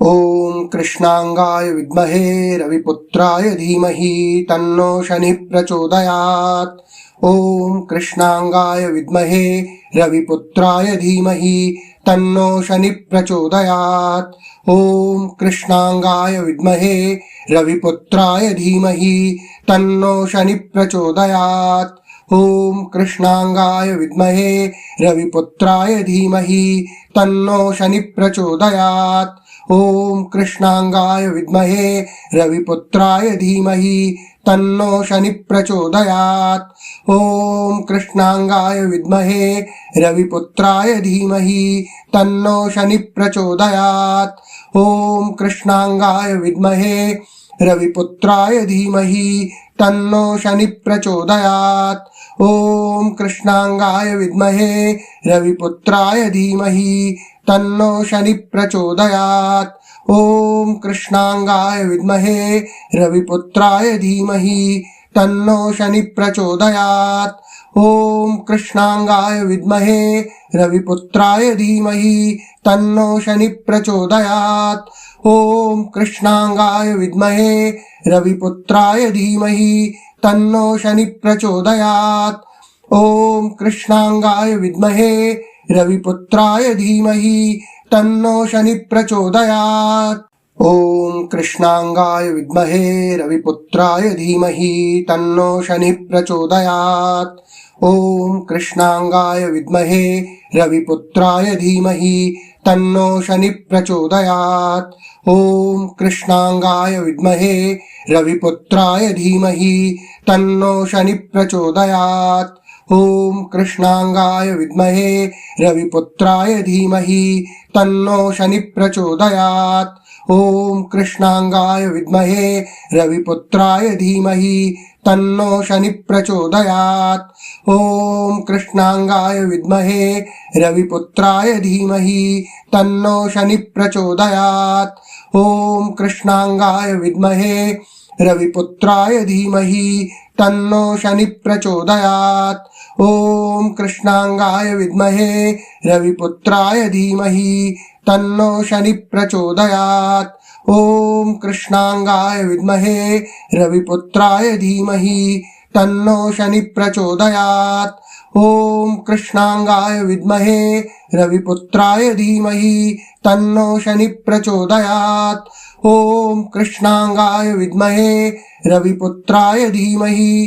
ओम कृष्णांगाय विद्महे रविपुत्राय धीमहि तन्नो शनिः प्रचोदयात्। ओम कृष्णांगाय विद्महे रविपुत्राय धीमहि तन्नो शनिः प्रचोदयात्। ओम कृष्णांगाय विद्महे रविपुत्राय धीमहि तन्नो शनिः प्रचोदयात्। ओम कृष्णांगाय विद्महे रविपुत्राय धीमहि तन्नो शनिः प्रचोदयात्। ओम कृष्णांगाय विद्महे रविपुत्राय धीमहि तन्नो शनिः प्रचोदयात्। ओम कृष्णांगाय विद्महे रविपुत्राय धीमहि तन्नो शनिः प्रचोदयात्। ओम कृष्णांगाय विद्महे रविपुत्राय धीमहि तन्नो शनिः प्रचोदयात्। ओम कृष्णांगाय विद्महे रविपुत्राय धीमहि तन्नो शनिः प्रचोदयात्। ओम कृष्णांगाय विद्महे रविपुत्राय धीमहि तन्नो शनिः प्रचोदयात्। ओम कृष्णांगाय विद्महे रविपुत्राय धीमहि तन्नो शनिः प्रचोदयात्। ओम कृष्णांगाय विद्महे रविपुत्राय धीमहि तन्नो शनिः प्रचोदयात्। ओम कृष्णांगाय विद्महे रविपुत्राय धीमहि तन्नो शनिः प्रचोदयात्। ओम कृष्णांगाय विद्महे रविपुत्राय धीमहि तन्नो शनिः प्रचोदयात्। ओम कृष्णांगाय विद्महे रविपुत्राय धीमहि तन्नो शनिः प्रचोदयात्। ओम कृष्णांगाय विद्महे रविपुत्राय धीमहि तन्नो शनिः प्रचोदयात्। ओम कृष्णांगाय विद्महे रविपुत्राय धीमहि तन्नो शनिः प्रचोदयात्। ओम कृष्णांगाय विद्महे रविपुत्राय धीमहि तन्नो शनिः प्रचोदयात्। ओम कृष्णांगाय विद्महे रविपुत्राय धीमहि तन्नो शनिः प्रचोदयात्। ओम कृष्णांगाय विद्महे रविपुत्राय धीमहि तन्नो शनिः प्रचोदयात्। ओम कृष्णांगाय विद्महे रविपुत्राय धीमहि तन्नो शनिः प्रचोदयात्। ओम कृष्णांगाय विद्महे रविपुत्राय धीमहि तन्नो शनिः प्रचोदयात्। ओम कृष्णांगाय विद्महे रविपुत्राय धीमहि तन्नो शनिः प्रचोदयात्। ओम कृष्णांगाय विद्महे रविपुत्राय धीमहि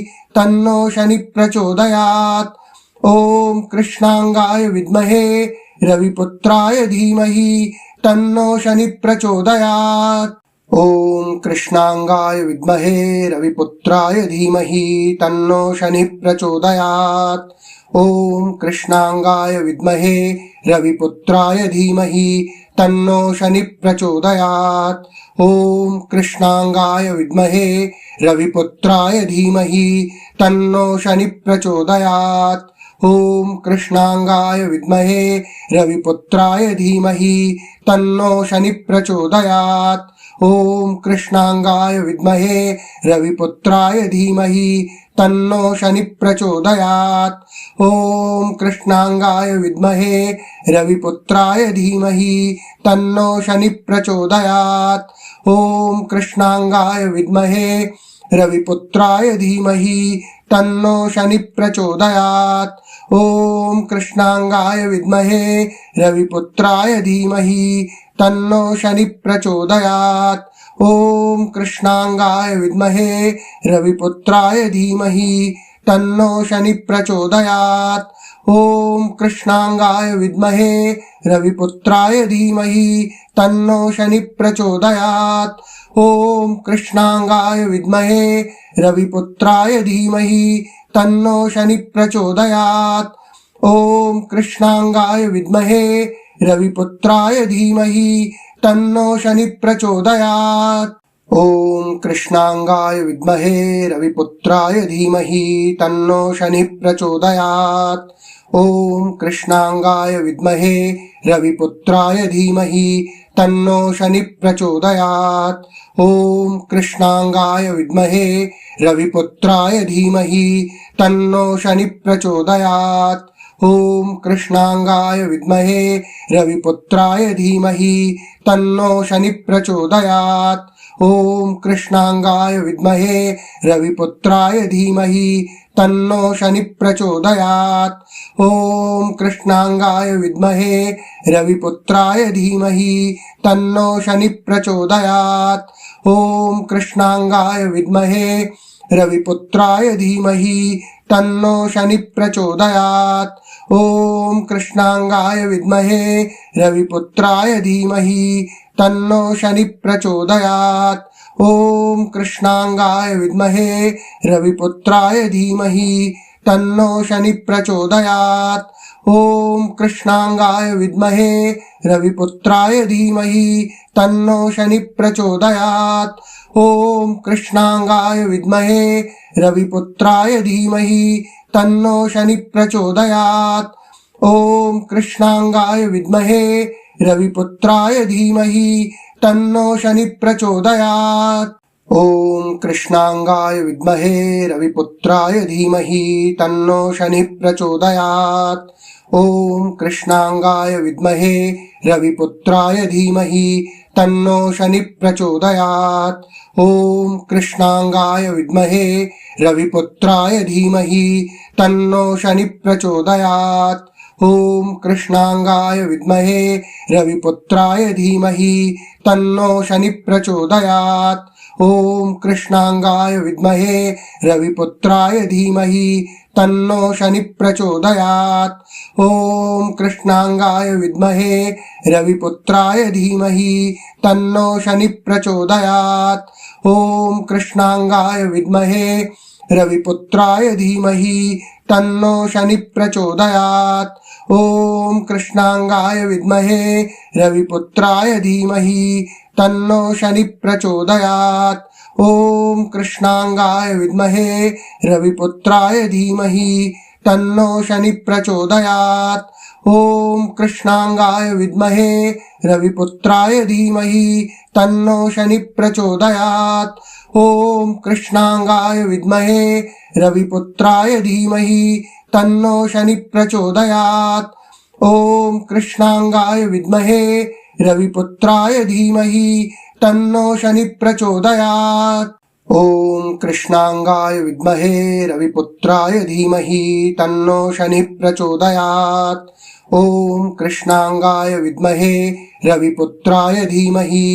तन्नो शनिः प्रचोदयात्। ओम कृष्णांगाय विद्महे रविपुत्राय धीमहि तन्नो शनिः प्रचोदयात्। ओम कृष्णांगाय विद्महे रविपुत्राय धीमहि तन्नो शनिः प्रचोदयात्। ओम कृष्णांगाय विद्महे रविपुत्राय धीमहि तन्नो शनिः प्रचोदयात्। ओम कृष्णांगाय विद्महे रविपुत्राय धीमहि तन्नो शनिः प्रचोदयात्। ओम कृष्णांगाय विद्महे रविपुत्राय धीमहि तन्नो शनिः प्रचोदयात्। ओम कृष्णांगाय विद्महे रविपुत्राय धीमहि तन्नो शनिः प्रचोदयात्। ओम कृष्णांगाय विद्महे रविपुत्राय धीमहि तन्नो शनिः प्रचोदयात्। ओम कृष्णांगाय विद्महे रविपुत्राय धीमहि तन्नो शनिः प्रचोदयात्। ओम कृष्णांगाय विद्महे रविपुत्राय धीमहि तन्नो शनिः प्रचोदयात्। ओम कृष्णांगाय विद्महे रविपुत्राय धीमहि तन्नो शनिः प्रचोदयात्। ओम कृष्णांगाय विद्महे रविपुत्राय धीमहि तन्नो शनिः प्रचोदयात्। ओम कृष्णांगाय विद्महे रविपुत्राय धीमहि तन्नो शनिः प्रचोदयात्। ओम कृष्णांगाय विद्महे रविपुत्राय धीमहि तन्नो शनिः प्रचोदयात्। ओम कृष्णांगाय विद्महे रविपुत्राय धीमहि तन्नो शनिः प्रचोदयात्। ओम कृष्णांगाय विद्महे रविपुत्राय धीमहि तन्नो शनिः प्रचोदयात्। ओम कृष्णांगाय विद्महे रविपुत्राय धीमहि तन्नो शनिः प्रचोदयात्। ॐ कृष्णांगाय विद्महे रविपुत्राय धीमहि तन्नो शनि प्रचोदयात्। ॐ कृष्णांगाय विद्महे रविपुत्राय धीमहि तन्नो शनि प्रचोदयात्। ॐ कृष्णांगाय विद्महे रविपुत्राय धीमहि तन्नो शनि प्रचोदयात्। ॐ कृष्णांगाय विद्महे रविपुत्राय धीमहि तन्नो शनि प्रचोदयात्। ॐ कृष्णांगाय विद्महे रविपुत्राय धीमहि तन्नो शनि प्रचोदयात्। ॐ कृष्णांगाय विद्महे रविपुत्राय धीमहि तन्नो शनि प्रचोदयात्। ॐ कृष्णांगाय विद्महे रविपुत्राय धीमहि तन्नो शनि प्रचोदयात्। ॐ कृष्णांगाय विद्महे रविपुत्राय धीमहि तन्नो शनि प्रचोदयात्। ॐ कृष्णांगाय विद्महे रविपुत्राय धीमहि तन्नो शनि प्रचोदयात्। ॐ कृष्णांगाय विद्महे रविपुत्राय धीमहि तन्नो शनि प्रचोदयात्। ॐ कृष्णांगाय विद्महे रविपुत्राय धीमहि तन्नो शनि प्रचोदयात्। ॐ कृष्णांगाय विद्महे रविपुत्राय धीमहि तन्नो शनि प्रचोदयात्। ॐ कृष्णांगाय विद्महे रविपुत्राय धीमहि तन्नो शनि प्रचोदयात्। ॐ कृष्णांगाय विद्महे रविपुत्राय धीमहि तन्नो शनि प्रचोदयात्। ॐ कृष्णांगाय विद्महे रविपुत्राय धीमहि तन्नो शनि प्रचोदयात्। ॐ कृष्णांगाय विद्महे रविपुत्राय धीमहि तन्नो शनि प्रचोदयात्। ॐ कृष्णांगाय विद्महे रविपुत्राय धीमहि तन्नो शनि प्रचोदयात्। ॐ कृष्णांगाय विद्महे रविपुत्राय धीमहि तन्नो शनि प्रचोदयात्। ॐ कृष्णांगाय विद्महे रविपुत्राय धीमहि तन्नो शनि प्रचोदयात्। ॐ कृष्णांगाय विद्महे रविपुत्राय धीमहि तन्नो शनि प्रचोदयात्। ॐ कृष्णांगाय विद्महे रविपुत्राय धीमहि तन्नो शनि प्रचोदयात्। ॐ कृष्णांगाय विद्महे रविपुत्राय धीमहि तन्नो शनि प्रचोदयात्। ॐ कृष्णांगाय विद्महे रविपुत्राय धीमहि तन्नो शनि प्रचोदयात्। ॐ कृष्णांगाय विद्महे रविपुत्राय धीमहि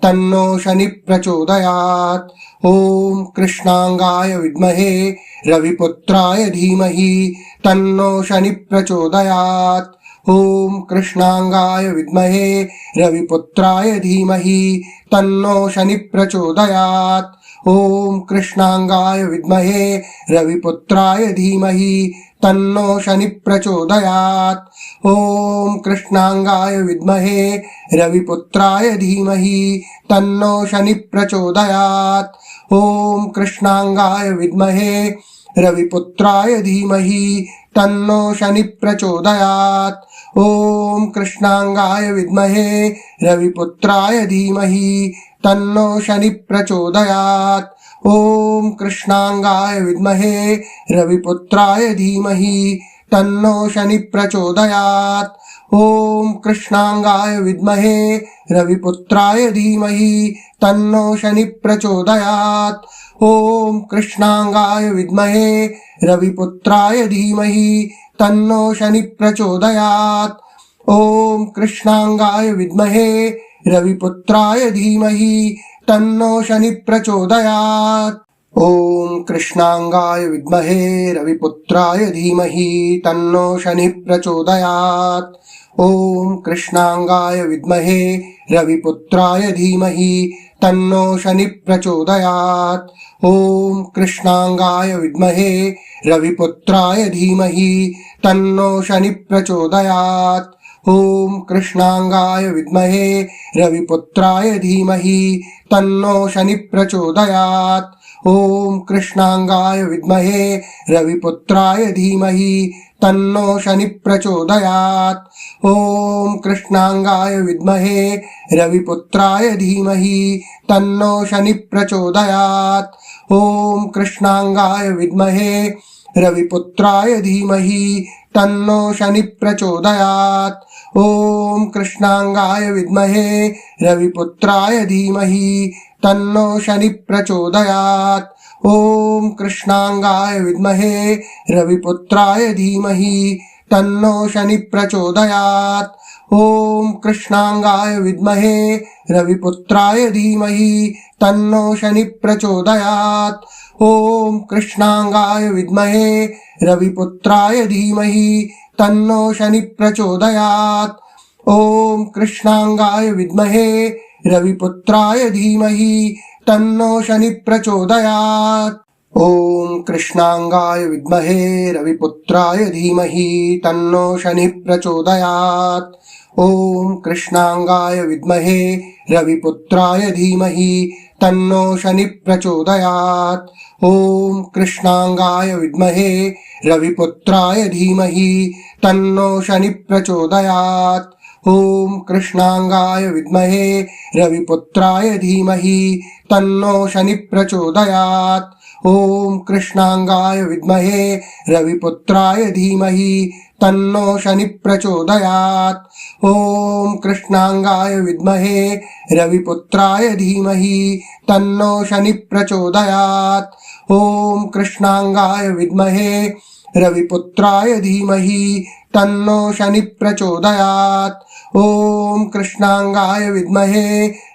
तन्नो शनि प्रचोदयात्। ॐ कृष्णांगाय विद्महे रविपुत्राय धीमहि तन्नो शनि प्रचोदयात्। ॐ कृष्णांगाय विद्महे रविपुत्राय धीमहि तन्नो शनि प्रचोदयात्। ॐ कृष्णांगाय विद्महे रविपुत्राय धीमहि तन्नो शनि प्रचोदयात्। ॐ कृष्णांगाय विद्महे रविपुत्राय धीमहि तन्नो शनि प्रचोदयात्। ॐ कृष्णांगाय विद्महे रविपुत्राय धीमहि तन्नो शनि प्रचोदयात्। ॐ कृष्णांगाय विद्महे रविपुत्राय धीमहि तन्नो शनि प्रचोदयात्। ॐ कृष्णांगाय विद्महे रविपुत्राय धीमहि तन्नो शनि प्रचोदयात्। ॐ कृष्णांगाय विद्महे रविपुत्राय धीमहि तन्नो शनि प्रचोदयात्। ॐ कृष्णांगाय विद्महे रविपुत्राय धीमहि तन्नो शनि प्रचोदयात्। ॐ कृष्णांगाय विद्महे रविपुत्राय धीमहि तन्नो शनि प्रचोदयात्। ॐ कृष्णांगाय विद्महे रविपुत्राय धीमहि तन्नो शनि प्रचोदयात्। ॐ कृष्णांगाय विद्महे रविपुत्राय धीमहि तन्नो शनि प्रचोदयात्। ॐ कृष्णांगाय विद्महे रविपुत्राय धीमहि तन्नो शनि प्रचोदयात्। ॐ कृष्णांगाय विद्महे रविपुत्राय धीमहि तन्नो शनि प्रचोदयात्। ॐ कृष्णांगाय विद्महे रविपुत्राय धीमहि तन्नो शनि प्रचोदयात्। ॐ कृष्णांगाय विद्महे रविपुत्राय धीमहि तन्नो शनिः प्रचोदयात्। ॐ कृष्णांगाय विद्महे रविपुत्राय धीमहि तन्नो शनिः प्रचोदयात्। ॐ कृष्णांगाय विद्महे रविपुत्राय धीमहि तन्नो शनिः प्रचोदयात्। ॐ कृष्णांगाय विद्महे रविपुत्राय धीमहि तन्नो शनिः प्रचोदयात्। ॐ कृष्णांगाय विद्महे रविपुत्राय धीमहि तन्नो शनिः प्रचोदयात्। ॐ कृष्णांगाय विद्महे रविपुत्राय धीमहि तन्नो शनिः प्रचोदयात्। ॐ कृष्णांगाय विद्महे रविपुत्राय धीमहि तन्नो शनिः प्रचोदयात्। ॐ कृष्णांगाय विद्महे रविपुत्राय धीमहि तन्नो शनिः प्रचोदयात्। ॐ कृष्णांगाय विद्महे रविपुत्राय धीमहि तन्नो शनिः प्रचोदयात्। ॐ कृष्णांगाय विद्महे रविपुत्राय धीमहि तन्नो शनिः प्रचोदयात्। ॐ कृष्णांगाय विद्महे रविपुत्राय धीमहि तन्नो शनिः प्रचोदयात्। ॐ कृष्णांगाय विद्महे रविपुत्राय धीमहि तन्नो शनिः प्रचोदयात्। ॐ कृष्णांगाय विद्महे रविपुत्राय धीमहि तन्नो शनिः प्रचोदयात्। ॐ कृष्णांगाय विद्महे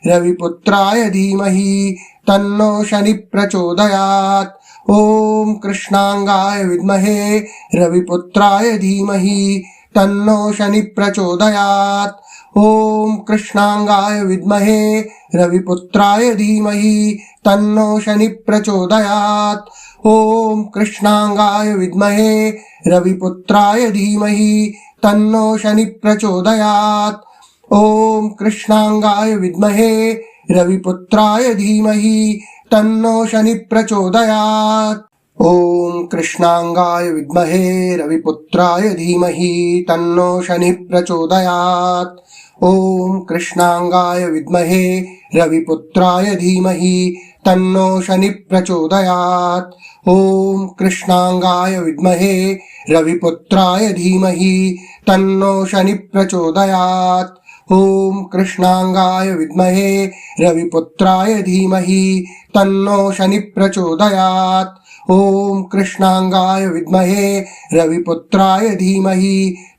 रविपुत्राय धीमहि तन्नो शनिः प्रचोदयात्। ॐ कृष्णांगाय विद्महे रविपुत्राय धीमहि तन्नो शनिः प्रचोदयात्। ॐ कृष्णांगाय विद्महे रविपुत्राय धीमहि तन्नो शनिः प्रचोदयात्। ॐ कृष्णांगाय विद्महे रविपुत्राय धीमहि तन्नो शनिः प्रचोदयात्। ॐ कृष्णांगाय विद्महे रविपुत्राय धीमहि तन्नो शनिः प्रचोदयात्। ॐ कृष्णांगाय विद्महे रविपुत्राय धीमहि तन्नो शनिः प्रचोदयात्। ॐ कृष्णांगाय विद्महे रविपुत्राय धीमहि तन्नो शनिः प्रचोदयात्। ॐ कृष्णांगाय विद्महे रविपुत्राय धीमहि तन्नो शनिः प्रचोदयात्। ॐ कृष्णांगाय विद्महे रविपुत्राय धीमहि तन्नो शनिः प्रचोदयात्। ॐ कृष्णांगाय विद्महे रविपुत्राय धीमहि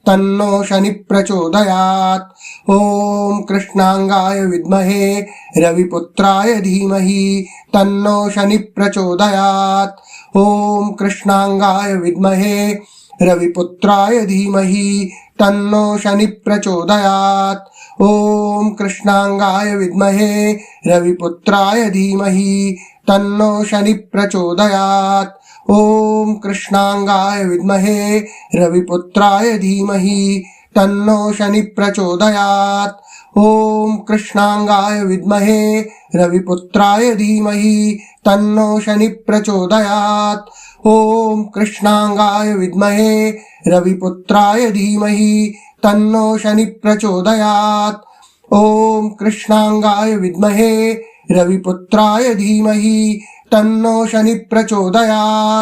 तन्नो शनिः प्रचोदयात्। ॐ कृष्णांगाय विद्महे रविपुत्राय धीमहि तन्नो शनिः प्रचोदयात्। ॐ कृष्णांगाय विद्महे रविपुत्राय धीमहि तन्नो शनिः प्रचोदयात्। ॐ कृष्णांगाय विद्महे रविपुत्राय धीमहि तन्नो शनिः प्रचोदयात्। ॐ कृष्णांगाय विद्महे रविपुत्राय धीमहि तन्नो शनिः प्रचोदयात्। ॐ कृष्णांगाय विद्महे रविपुत्राय धीमहि तन्नो शनिः प्रचोदयात्। ॐ कृष्णांगाय विद्महे रविपुत्राय धीमहि तन्नो शनिः प्रचोदयात्। ॐ कृष्णांगाय विद्महे रविपुत्राय धीमहि तन्नो शनिः प्रचोदयात्।